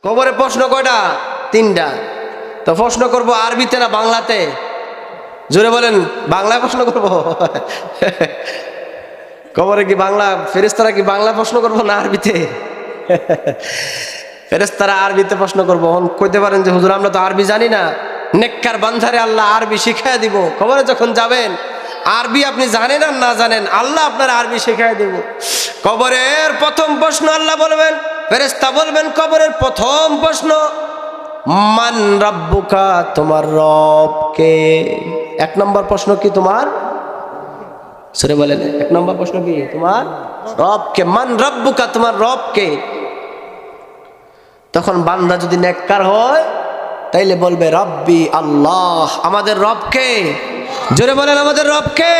কবরে প্রশ্ন কয়টা? তিনটা। তো প্রশ্ন করব আরবিতে না বাংলাতে? জোরে বলেন। বাংলায় প্রশ্ন করব? কবরে কি বাংলা ফেরেশতারা কি বাংলা প্রশ্ন করব না আরবিতে? ফেরেশতারা আরবিতে প্রশ্ন করব। কইতে পারেন যে হুজুর আমরা তো আরবি জানি না। নেককার বান্দারে আল্লাহ আরবি শিখায় দিব। কবরে যখন যাবেন আরবি আপনি জানেন আর না জানেন, আল্লাহ আপনার আরবি শিখায় দিব। কবরের প্রথম প্রশ্ন আল্লাহ বলবেন, ফেরেশতা বলবেন কবরের প্রথম প্রশ্ন, মান রাব্বুকা, তোমার রব কে? এক নম্বর প্রশ্ন কি তোমার? সরে বলেন, এক নম্বর প্রশ্ন কি তোমার রব কে? মান রাব্বুকা, তোমার রব কে? তখন বান্দা যদি নেককার হয় তাইলে বলবে রব্বি আল্লাহ, আমাদের রব কে? জোরে বলেন, আমাদের রব কে?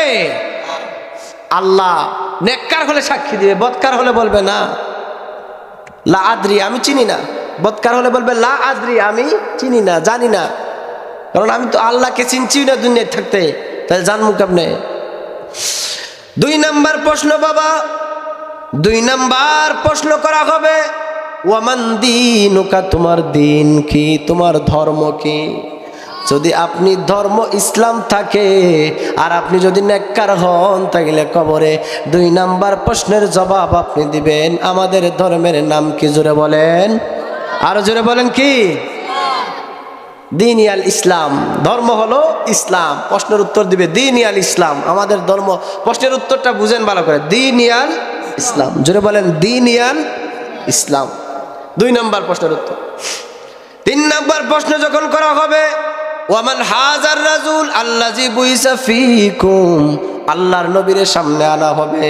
আল্লাহ। নেককার হলে সাক্ষী দিবে, বদকার হলে বলবে না লা আদ্রি, আমি চিনি না। বদকার হলে বলবে লা আদ্রি, আমি চিনি না, জানি না, কারণ আমি তো আল্লাহকে চিনছি না দুনিয়ায় থাকতে, তাহলে জানবো কেমনে? দুই নাম্বার প্রশ্ন বাবা, দুই নাম্বার প্রশ্ন করা হবে ওয়ামান দীনুকা, তোমার দিন কি, তোমার ধর্ম কি? যদি আপনি ধর্ম ইসলাম থাকে আর আপনি যদি নেককার হন তাহলে কবরে দুই নাম্বার প্রশ্নের জবাব আপনি দিবেন আমাদের ধর্মের নাম কি? জোরে বলেন, আরো জোরে বলেন কি? দীন আল ইসলাম, ধর্ম হলো ইসলাম। প্রশ্নের উত্তর দিবে দীন আল ইসলাম, আমাদের ধর্ম। প্রশ্নের উত্তরটা বুঝেন ভালো করে, দীন আল ইসলাম। জোরে বলেন, দীন আল ইসলাম। দুই নাম্বার প্রশ্নের উত্তর। তিন নাম্বার প্রশ্ন যখন করা হবে ওয়ামান হাজার রাজুল আল্লাযী বুইসা ফীকুম, আল্লাহর নবীর সামনে আনা হবে,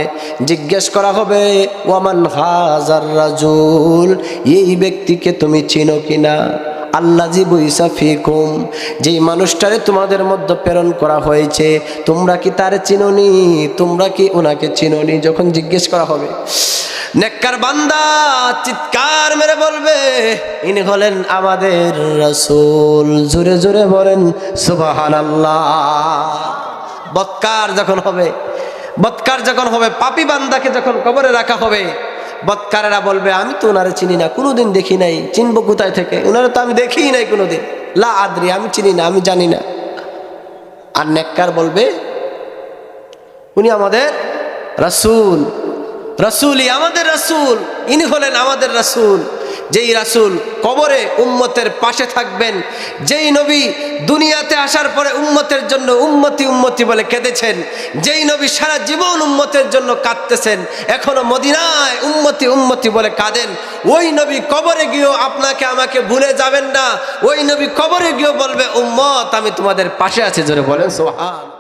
জিজ্ঞেস করা হবে ওয়ামান হাজার রাজুল, এই ব্যক্তিকে তুমি চিনো কিনা? আল্লাযী বুইসা ফীকুম, যেই মানুষটারে তোমাদের মধ্যে প্রেরণ করা হয়েছে তোমরা কি তারে চিনোনি? তোমরা কি ওনাকে চিনোনি? যখন জিজ্ঞেস করা হবে নেককার বান্দা চিৎকার মেরে বলবে ইনি হলেন আমাদের রাসূল। জোরে জোরে বলেন সুবহানাল্লাহ। বদকার যখন হবে, বদকার যখন হবে, পাপী বান্দাকে যখন কবরে রাখা হবে, বদকারেরা বলবে আমি তো ওনারে চিনি না, কোনোদিন দেখি নাই, চিনবো কোথায় থেকে? ওনারে তো আমি দেখিই নাই কোনোদিন, লা আদ্রি, আমি চিনি না, আমি জানি না। আর নেককার বলবে উনি আমাদের রাসূল, রাসূলই আমাদের রাসূল, ইনি হলেন আমাদের রাসূল। যেই রাসূল কবরে উম্মতের পাশে থাকবেন, যেই নবী দুনিয়াতে আসার পরে উম্মতের জন্য উম্মতি উম্মতি বলে কেঁদেছেন, যেই নবী সারা জীবন উম্মতের জন্য কাঁদতেছেন, এখনো মদিনায় উম্মতি উম্মতি বলে কাঁদেন, ওই নবী কবরে গিয়েও আপনাকে আমাকে ভুলে যাবেন না। ওই নবী কবরে গিয়েও বলবে উম্মত আমি তোমাদের পাশে আছি। জোরে বলেন সুবহান।